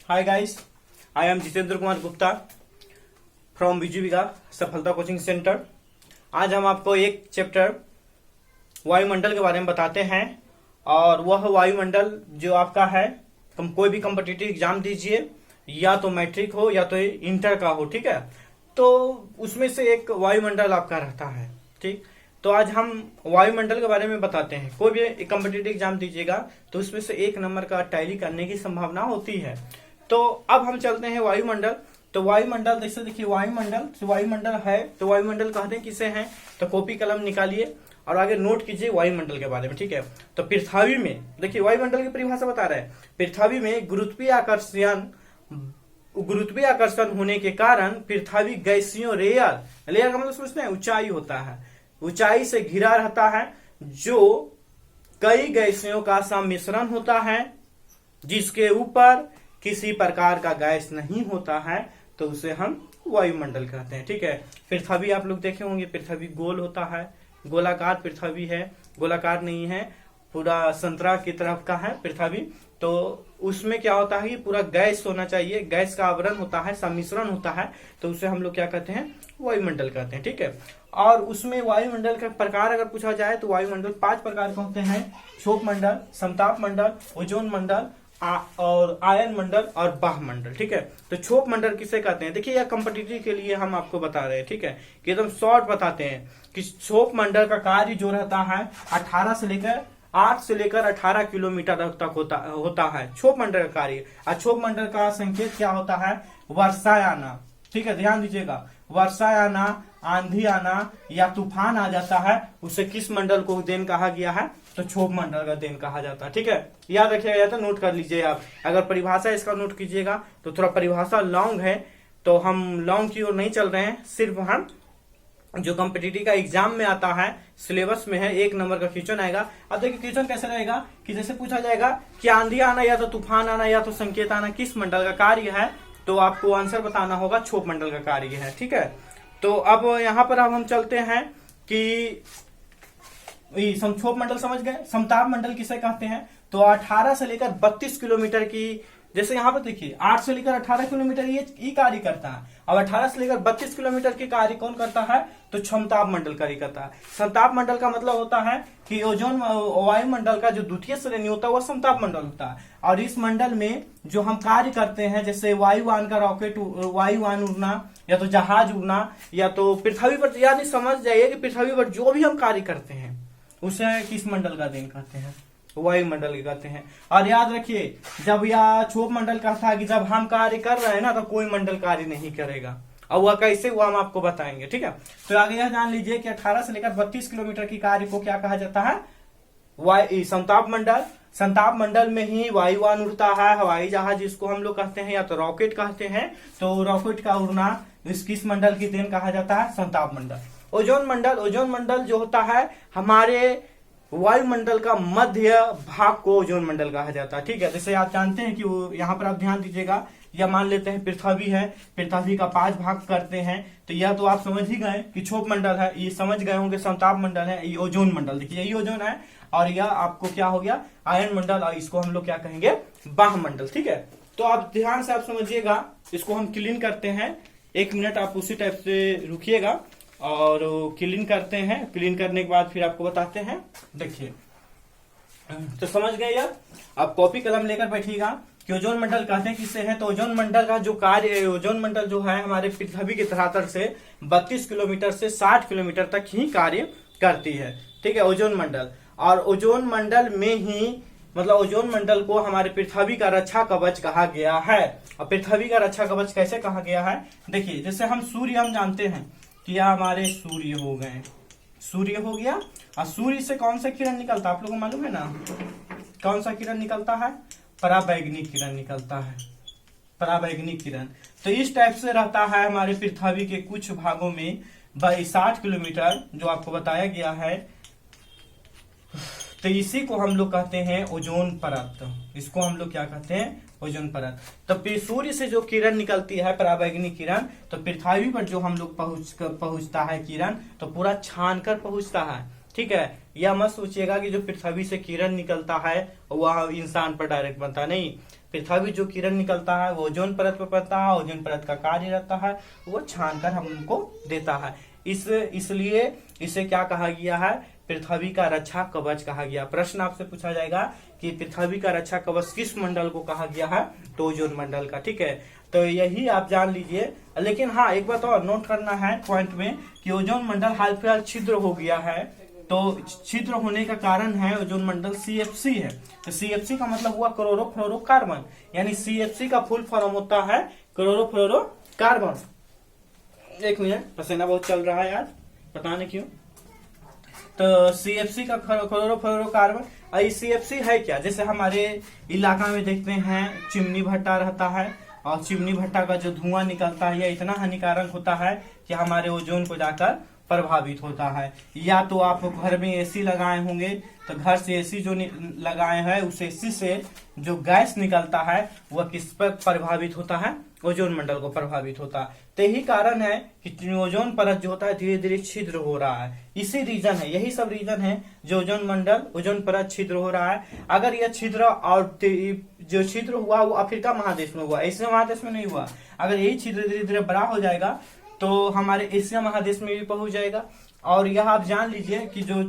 Hi guys, I am Jitendra Kumar Gupta from बीजीविका सफलता coaching centre. आज हम आपको एक चैप्टर वायुमंडल के बारे में बताते हैं और वह वायुमंडल जो आपका है कोई भी कॉम्पिटिटिव एग्जाम दीजिए, या तो मैट्रिक हो या तो इंटर का हो, ठीक है, तो उसमें से एक वायुमंडल आपका रहता है। ठीक, तो आज हम वायुमंडल के बारे में बताते हैं। कोई भी कॉम्पिटिटिव एग्जाम दीजिएगा तो उसमें से एक नंबर का टैली करने की संभावना होती है। तो अब हम चलते हैं वायुमंडल। तो वायुमंडल जैसे देखिए, वायुमंडल है तो वायुमंडल कहते हैं किसे हैं, तो कॉपी कलम निकालिए और आगे नोट कीजिए वायुमंडल के बारे में। ठीक है, तो पृथ्वी में देखिए वायुमंडल की परिभाषा बता रहा है। पृथ्वी में गुरुत्वीय आकर्षण होने के कारण पृथ्वी गैसीय लेयर का मतलब समझते हैं, ऊंचाई होता है, ऊंचाई से घिरा रहता है, जो कई गैसियों का सम्मिश्रण होता है, जिसके ऊपर किसी प्रकार का गैस नहीं होता है, तो उसे हम वायुमंडल कहते हैं। ठीक है, पृथ्वी आप लोग देखे होंगे, पृथ्वी गोल होता है, गोलाकार पृथ्वी है, गोलाकार नहीं है, पूरा संतरा की तरफ का है पृथ्वी। तो उसमें क्या होता है, पूरा गैस होना चाहिए, गैस का आवरण होता है, सम्मिश्रण होता है, तो उसे हम लोग क्या कहते हैं, वायुमंडल कहते हैं। ठीक है, और उसमें वायुमंडल का प्रकार अगर पूछा जाए तो वायुमंडल 5 प्रकार के होते हैं: क्षोभ मंडल, समताप मंडल, ओजोन मंडल और आयन मंडल और बाह्यमंडल। ठीक है, तो क्षोभ मंडल किसे कहते हैं, देखिए यह कॉम्पिटिटिव के लिए हम आपको बता रहे हैं। ठीक है, कि एकदम शॉर्ट बताते हैं कि क्षोभ मंडल का कार्य जो रहता है 8 से लेकर 18 किलोमीटर तक होता है क्षोभ मंडल का कार्य। और क्षोभ मंडल का संकेत क्या होता है, वर्षा आना। ठीक है, ध्यान दीजिएगा, वर्षा आना, आंधी आना या तूफान आ जाता है, उसे किस मंडल को देन कहा गया है, तो क्षोभ मंडल का देन कहा जाता है। ठीक है, याद रखिएगा, या तो नोट कर लीजिए आप। अगर परिभाषा इसका नोट कीजिएगा तो थोड़ा परिभाषा लॉन्ग है, तो हम लॉन्ग की ओर नहीं चल रहे हैं, सिर्फ हम जो कॉम्पिटिटिव का एग्जाम में आता है, सिलेबस में है, 1 नंबर का क्वेश्चन आएगा। अब देखिए क्वेश्चन कैसे रहेगा कि जैसे पूछा जाएगा कि आंधी आना या तो तूफान आना या तो संकेत आना किस मंडल का कार्य है, तो आपको आंसर बताना होगा क्षोभ मंडल का कार्य है। ठीक है, तो अब यहाँ पर अब हम चलते हैं कि क्षोभ मंडल समझ गए। समताप मंडल किसे कहते हैं, तो 18 से लेकर 32 किलोमीटर की, जैसे यहाँ पर देखिए 8 से लेकर 18 किलोमीटर ये कार्य करता है, अब 18 से लेकर 32 किलोमीटर के कार्य कौन करता है, तो क्षमताप मंडल कार्य करता है। समताप मंडल का मतलब होता है कि ओजोन वायुमंडल का जो द्वितीय श्रेणी होता है वह समताप मंडल होता है। और इस मंडल में जो हम कार्य करते हैं, जैसे वायुयान का रॉकेट, वायुयान उड़ना या तो जहाज उड़ना या तो पृथ्वी पर, यानी समझ जाइए कि पृथ्वी पर जो भी हम कार्य करते हैं उसे किस मंडल का देन कहते हैं, वायुमंडल के कहते हैं। और याद रखिए, जब यह क्षोभ मंडल कहता है कि जब हम कार्य कर रहे हैं ना, तो कोई मंडल कार्य नहीं करेगा, और वह कैसे हुआ हम आपको बताएंगे। ठीक है, तो आगे यह जान लीजिए कि 18 से लेकर 32 किलोमीटर की कार्य को क्या कहा जाता है, समताप मंडल। समताप मंडल में ही वायुयान उड़ता है, हवाई जहाज जिसको हम लोग कहते हैं, या तो रॉकेट कहते हैं, तो रॉकेट का उड़ना किस मंडल की देन कहा जाता है, समताप मंडल। ओजोन मंडल जो होता है हमारे वायुमंडल का मध्य भाग को ओजोन मंडल कहा जाता है। ठीक है, जैसे आप जानते हैं कि यहाँ पर आप ध्यान दीजिएगा, या मान लेते हैं पृथ्वी है, पृथ्वी का 5 भाग करते हैं, तो यह तो आप समझ ही गए कि क्षोभ मंडल है, ये समझ गए होंगे, समताप मंडल है, ये ओजोन मंडल, देखिए यही ओजोन है, और यह आपको क्या हो गया, आयन मंडल, और इसको हम लोग क्या कहेंगे, बाह्यमंडल। ठीक है, तो आप ध्यान से आप समझिएगा, इसको हम क्लीन करते हैं, 1 मिनट आप उसी टाइप से रुकिएगा और क्लीन करते हैं। क्लीन करने के बाद फिर आपको बताते हैं। देखिए, तो समझ गए यार, आप कॉपी कलम लेकर बैठिएगा कि ओजोन मंडल कहते हैं किससे है, तो ओजोन मंडल का जो कार्य है, ओजोन मंडल जो है हमारे पृथ्वी के धरातल से 32 किलोमीटर से 60 किलोमीटर तक ही कार्य करती है। ठीक है, ओजोन मंडल, और ओजोन मंडल में ही, मतलब ओजोन मंडल को हमारे पृथ्वी का रक्षा कवच कहा गया है। और पृथ्वी का रक्षा कवच कैसे कहा गया है, देखिए जैसे हम सूर्य, हम जानते हैं कि यह हमारे सूर्य हो गए, सूर्य हो गया, और सूर्य से कौन सा किरण निकलता है, आप लोगों को मालूम है ना, कौन सा किरण निकलता है, पराबैंगनी किरण निकलता है, पराबैंगनी किरण। तो इस टाइप से रहता है हमारे पृथ्वी के कुछ भागों में 60 किलोमीटर जो आपको बताया गया है, तो इसी को हम लोग कहते हैं ओजोन परत। इसको हम लोग क्या कहते हैं, ओजोन परत। तो सूर्य से जो किरण निकलती है, पराबैंगनी किरण, तो पृथ्वी पर जो हम लोग पहुंचता है किरण, तो पूरा छान कर पहुंचता है। ठीक है, यह मत सोचिएगा कि जो पृथ्वी से किरण निकलता है वह इंसान पर डायरेक्ट बनता नहीं। पृथ्वी जो किरण निकलता है वो ओजोन परत पर पड़ता है, ओजोन परत का कार्य रहता है वो छान कर हमको देता है। इसलिए इसे क्या कहा गया है, पृथ्वी का रक्षा कवच कहा गया। प्रश्न आपसे पूछा जाएगा कि पृथ्वी का रक्षा कवच किस मंडल को कहा गया है, तो ओजोन मंडल का। ठीक है, तो यही आप जान लीजिए। लेकिन हाँ, एक बात और नोट करना है पॉइंट में कि ओजोन मंडल हाल फिलहाल छिद्र हो गया है। तो छिद्र होने का कारण है ओजोन मंडल CFC है। तो CFC का मतलब हुआ क्लोरोफ्लोरोकार्बन, यानी CFC का फुल फॉर्म होता है क्लोरोफ्लोरोकार्बन। एक मिनट, पसीना बहुत चल रहा है आज, पता नहीं क्यों। तो CFC का क्लोरोफ्लोरोकार्बन। CFC है क्या, जैसे हमारे इलाका में देखते हैं चिमनी भट्टा रहता है और चिमनी भट्टा का जो धुआं निकलता है यह इतना हानिकारक होता है कि हमारे ओजोन को जाकर प्रभावित होता है। या तो आप घर में AC लगाए होंगे, तो घर से AC जो लगाए हैं उस AC से जो गैस निकलता है वह किस पर प्रभावित होता है, ओजोन मंडल को प्रभावित होता है। तो यही कारण है कि ओजोन परत जो होता है धीरे धीरे छिद्र हो रहा है। इसी रीजन है, यही सब रीजन है जो ओजोन परत छिद्र हो रहा है। अगर यह छिद्र और जो छिद्र हुआ वो अफ्रीका महादेश में हुआ, एशिया महादेश में नहीं हुआ। अगर यही छिद्र धीरे धीरे बड़ा हो जाएगा तो हमारे एशिया महादेश में भी पहुंच जाएगा। और यह आप जान लीजिए कि जो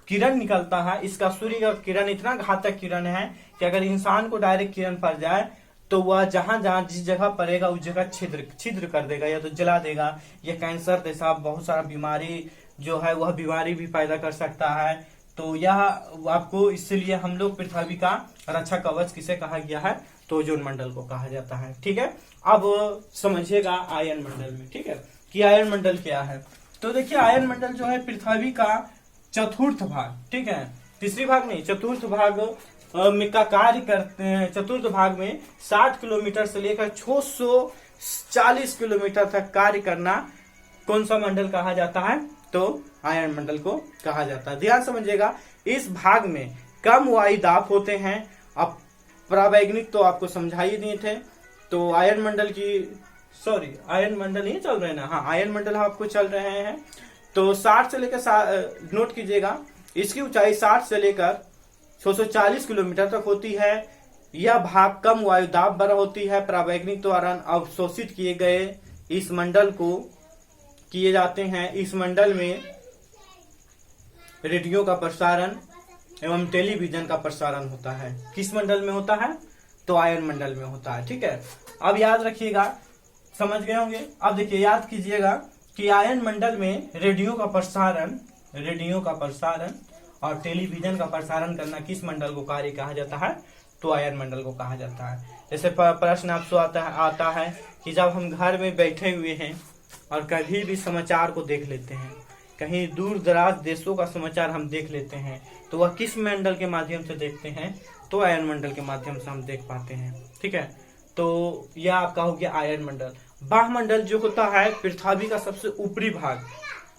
किरण निकलता है इसका सूर्य का किरण इतना घातक किरण है कि अगर इंसान को डायरेक्ट किरण पड़ जाए तो वह जहां जहां जिस जगह पड़ेगा उस जगह छिद्र कर देगा, या तो जला देगा, या कैंसर जैसा बहुत सारा बीमारी जो है वह बीमारी भी पैदा कर सकता है। तो यह आपको, इसलिए हम लोग पृथ्वी का रक्षा कवच किसे कहा गया है, तो ओजोन मंडल को कहा जाता है। ठीक है, अब समझिएगा आयन मंडल में, ठीक है, कि आयन मंडल क्या है। तो देखिए आयन मंडल जो है पृथ्वी का चतुर्थ भाग, ठीक है, तीसरी भाग नहीं, चतुर्थ भाग में का कार्य करते हैं। चतुर्थ भाग में 60 किलोमीटर से लेकर 640 किलोमीटर तक कार्य करना कौन सा मंडल कहा जाता है, तो आयन मंडल को कहा जाता है। ध्यान समझिएगा, इस भाग में कम वायु दाब होते हैं। अब प्रावैज्ञानिक तो आपको समझा ही दिए थे। तो आयन मंडल नहीं चल रहे ना, हाँ आयन मंडल आपको चल रहे हैं। तो 60 से लेकर, नोट कीजिएगा, इसकी ऊंचाई 60 से लेकर 640 किलोमीटर तक होती है। यह भाग कम वायु दाब पर होती है। प्रावैज्ञानिक द्वारा अवशोषित किए गए इस मंडल को किए जाते हैं। इस मंडल में रेडियो का प्रसारण एवं टेलीविजन का प्रसारण होता है। किस मंडल में होता है, तो आयन मंडल में होता है। ठीक है, अब याद रखिएगा, समझ गए होंगे। अब देखिए, याद कीजिएगा कि आयन मंडल में रेडियो का प्रसारण और टेलीविजन का प्रसारण करना किस मंडल को कार्य कहा जाता है, तो आयन मंडल को कहा जाता है। जैसे प्रश्न आपसे आता है कि जब हम घर में बैठे हुए हैं और कभी भी समाचार को देख लेते हैं, कहीं दूर दराज देशों का समाचार हम देख लेते हैं, तो वह किस मंडल के माध्यम से देखते हैं, तो आयन मंडल के माध्यम से हम देख पाते हैं। ठीक है, तो यह आपका हो गया आयन मंडल। बाह्यमंडल जो होता है पृथ्वी का सबसे ऊपरी भाग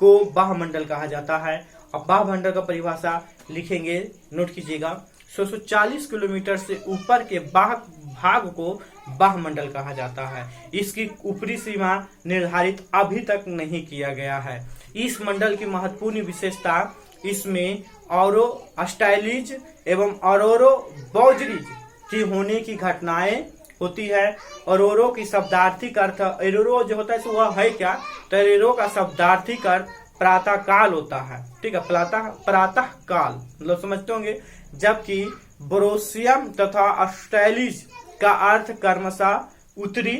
को बाह्यमंडल कहा जाता है। अब बाह्यमंडल का परिभाषा लिखेंगे, नोट कीजिएगा, 640 किलोमीटर से ऊपर के भाग को बाह्यमंडल कहा जाता है। इसकी ऊपरी सीमा निर्धारित अभी तक नहीं किया गया है। इस मंडल की महत्वपूर्ण विशेषता, इसमें ऑरो अस्टाइलिज एवं ऑरोरो बॉजरीज की होने की घटनाएं होती है। ऑरोरो की शब्दार्थिक अर्थ, एरोरो जो होता है वह है क्या, तो एरोरो का शब्दार्थिक अर्थ प्रातः काल होता है। ठीक है, प्रातः काल मतलब समझते होंगे। जबकि बोरोसियम तथा अस्टाइलिज का अर्थ क्रमशः उत्तरी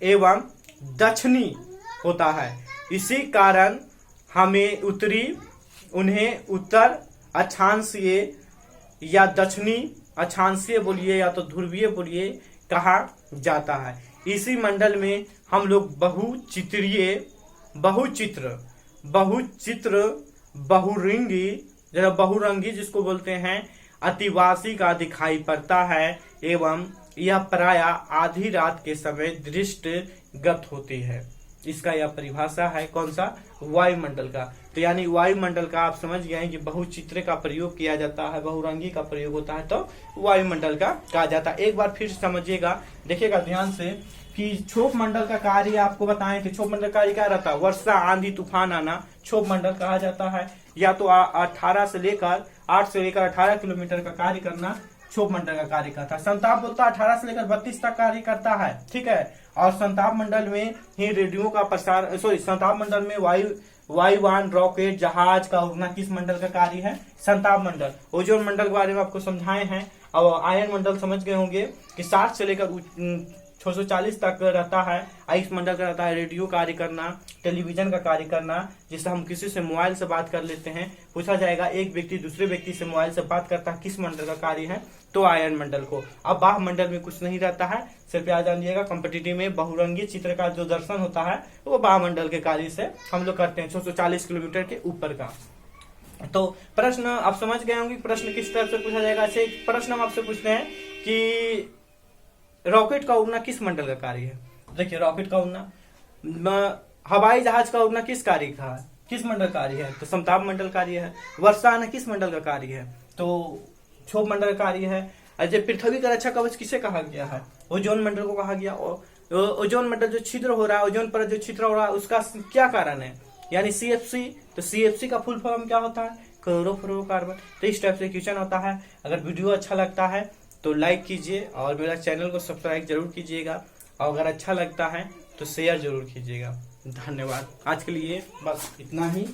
एवं दक्षिणी होता है। इसी कारण हमें उन्हें उत्तर अक्षांशीय या दक्षिणी अक्षांशीय बोलिए या तो ध्रुवीय बोलिए कहा जाता है। इसी मंडल में हम लोग बहुरंगी जिसको बोलते हैं अतिवासी का दिखाई पड़ता है एवं यह प्रायः आधी रात के समय दृष्टिगत होती है। इसका यह परिभाषा है कौन सा, वायुमंडल का। तो यानी वायुमंडल का आप समझ गए हैं कि बहुचित्र का प्रयोग किया जाता है, बहुरंगी का प्रयोग होता है, तो वायुमंडल का कहा जाता है। एक बार फिर समझिएगा, देखिएगा ध्यान से कि क्षोभ मंडल का कार्य आपको बताएं कि क्षोभ मंडल कार्य क्या रहता है, वर्षा आंधी तूफान आना क्षोभ मंडल कहा जाता है। या तो 8 से लेकर 18 किलोमीटर का कार्य करना क्षोभ मंडल का कार्य करता है। संताप बोलता 18 से लेकर 32 तक कार्य करता है, ठीक है। और संताप मंडल में ही रेडियो का प्रसार, संताप मंडल में वायुयान, रॉकेट, जहाज का उड़ना किस मंडल का कार्य है, संताप मंडल। ओजोन मंडल के बारे में आपको समझाए हैं। और आयन मंडल समझ गए होंगे कि 60 से लेकर 640 तक रहता है। आयुष मंडल का रहता है रेडियो कार्य करना, टेलीविजन का कार्य करना, जिससे हम किसी से मोबाइल से बात कर लेते हैं। पूछा जाएगा एक व्यक्ति दूसरे व्यक्ति से मोबाइल से बात करता है, किस मंडल का कार्य है, तो आयन मंडल को। अब बाह्य मंडल में कुछ नहीं रहता है, सिर्फ याद जानिएगा कॉम्पिटिटिव में बहुरंगी चित्र का जो दर्शन होता है वो बाह्य मंडल के कार्य से हम लोग करते हैं 640 किलोमीटर के ऊपर का। तो प्रश्न आप समझ गए होंगे प्रश्न किस तरह से पूछा जाएगा। ऐसे एक प्रश्न हम आपसे पूछते हैं कि रॉकेट का उड़ना किस मंडल का कार्य है। देखिए रॉकेट का उड़ना, हवाई जहाज का उड़ना किस कार्य का है, किस मंडल कार्य है, तो समताप मंडल कार्य है। वर्षा आना किस मंडल का कार्य है, तो क्षोभ मंडल का कार्य है। अजय पृथ्वी का रक्षा कवच किसे कहा गया है, ओजोन मंडल को कहा गया। ओजोन मंडल जो छिद्र हो रहा है, ओजोन पर जो छिद्र हो रहा है उसका क्या कारण है, यानी CFC। तो CFC का फुल फॉर्म क्या होता है, क्लोरोफ्लोरोकार्बन। तो इस टाइप से क्वेश्चन होता है। अगर वीडियो अच्छा लगता है तो लाइक कीजिए और मेरा चैनल को सब्सक्राइब जरूर कीजिएगा, और अगर अच्छा लगता है तो शेयर जरूर कीजिएगा। धन्यवाद। आज के लिए बस इतना ही।